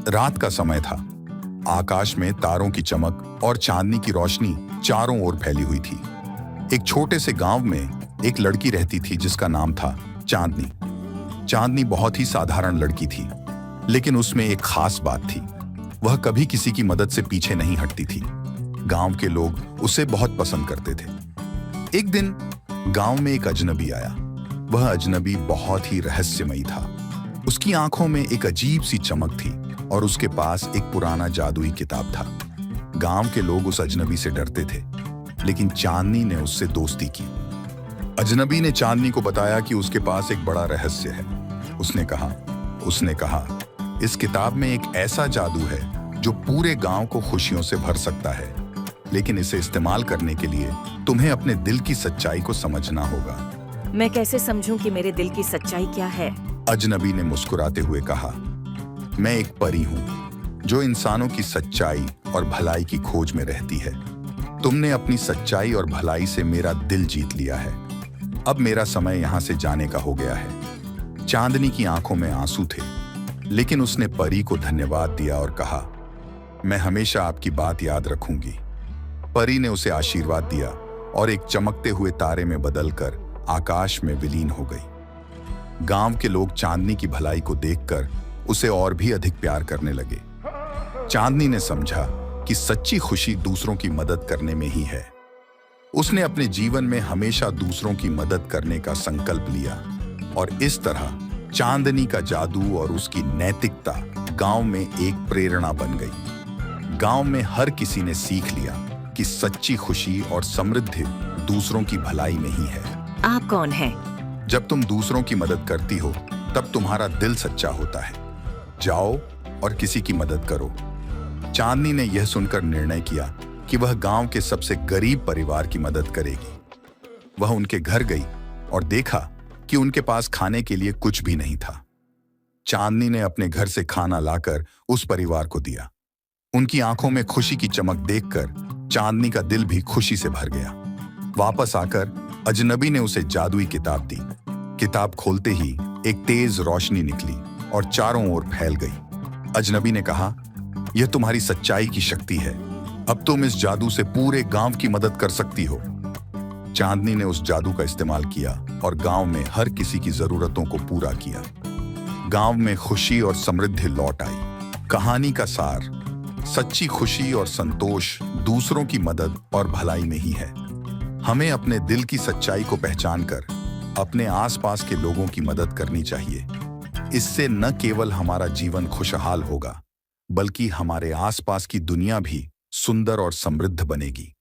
रात का समय था। आकाश में तारों की चमक और चांदनी की रोशनी चारों ओर फैली हुई थी। एक छोटे से गांव में एक लड़की रहती थी जिसका नाम था चांदनी। चांदनी बहुत ही साधारण लड़की थी, लेकिन उसमें एक खास बात थी। वह कभी किसी की मदद से पीछे नहीं हटती थी। गांव के लोग उसे बहुत पसंद करते थे। एक दिन गांव में एक अजनबी आया। वह अजनबी बहुत ही रहस्यमयी था। उसकी आंखों में एक अजीब सी चमक थी और उसके पास एक पुराना जादुई किताब था। गांव के लोग उस अजनबी से डरते थे, लेकिन चांदनी ने उससे दोस्ती की। अजनबी ने चांदनी को बताया कि उसके पास एक बड़ा रहस्य है। उसने कहा, इस किताब में एक ऐसा जादू है जो पूरे गांव को खुशियों से भर सकता है, लेकिन इसे इस्तेमाल करने के लिए तुम्हें अपने दिल की सच्चाई को समझना होगा। मैं कैसे समझूं कि मेरे दिल की सच्चाई क्या है? अजनबी ने मुस्कुराते हुए कहा, मैं एक परी हूं जो इंसानों की सच्चाई और भलाई की खोज में रहती है। तुमने अपनी सच्चाई और भलाई से मेरा दिल जीत लिया है। अब मेरा समय यहां से जाने का हो गया है। चांदनी की आंखों में आंसू थे, लेकिन उसने परी को धन्यवाद दिया और कहा, मैं हमेशा आपकी बात याद रखूंगी। परी ने उसे आशीर्वाद दिया और एक चमकते हुए तारे में बदलकर आकाश में विलीन हो गई। गांव के लोग चांदनी की भलाई को देखकर उसे और भी अधिक प्यार करने लगे। चांदनी ने समझा कि सच्ची खुशी दूसरों की मदद करने में ही है। उसने अपने जीवन में हमेशा दूसरों की मदद करने का संकल्प लिया और इस तरह चांदनी का जादू और उसकी नैतिकता गांव में एक प्रेरणा बन गई। गांव में हर किसी ने सीख लिया कि सच्ची खुशी और समृद्धि दूसरों की भलाई में ही है। आप कौन हैं? जब तुम दूसरों की मदद करती हो, तब तुम्हारा दिल सच्चा होता है। जाओ और किसी की मदद करो। चांदनी ने यह सुनकर निर्णय किया कि वह गांव के सबसे गरीब परिवार की मदद करेगी। वह उनके घर गई और देखा कि उनके पास खाने के लिए कुछ भी नहीं था। चांदनी ने अपने घर से खाना लाकर उस परिवार को दिया। उनकी आंखों में खुशी की चमक देखकर चांदनी का दिल भी खुशी से भर गया। वापस आकर अजनबी ने उसे जादुई किताब दी। किताब खोलते ही एक तेज रोशनी निकली और चारों ओर फैल गई। अजनबी ने कहा, यह तुम्हारी सच्चाई की शक्ति है। अब तुम इस जादू से पूरे गांव की मदद कर सकती हो। चांदनी ने उस जादू का इस्तेमाल किया और गांव में हर किसी की जरूरतों को पूरा किया। गांव में खुशी और समृद्धि लौट आई। कहानी का सार, सच्ची खुशी और संतोष दूसरों की मदद और भलाई में ही है। हमें अपने दिल की सच्चाई को पहचानकर अपने आसपास के लोगों की मदद करनी चाहिए। इससे न केवल हमारा जीवन खुशहाल होगा, बल्कि हमारे आसपास की दुनिया भी सुंदर और समृद्ध बनेगी।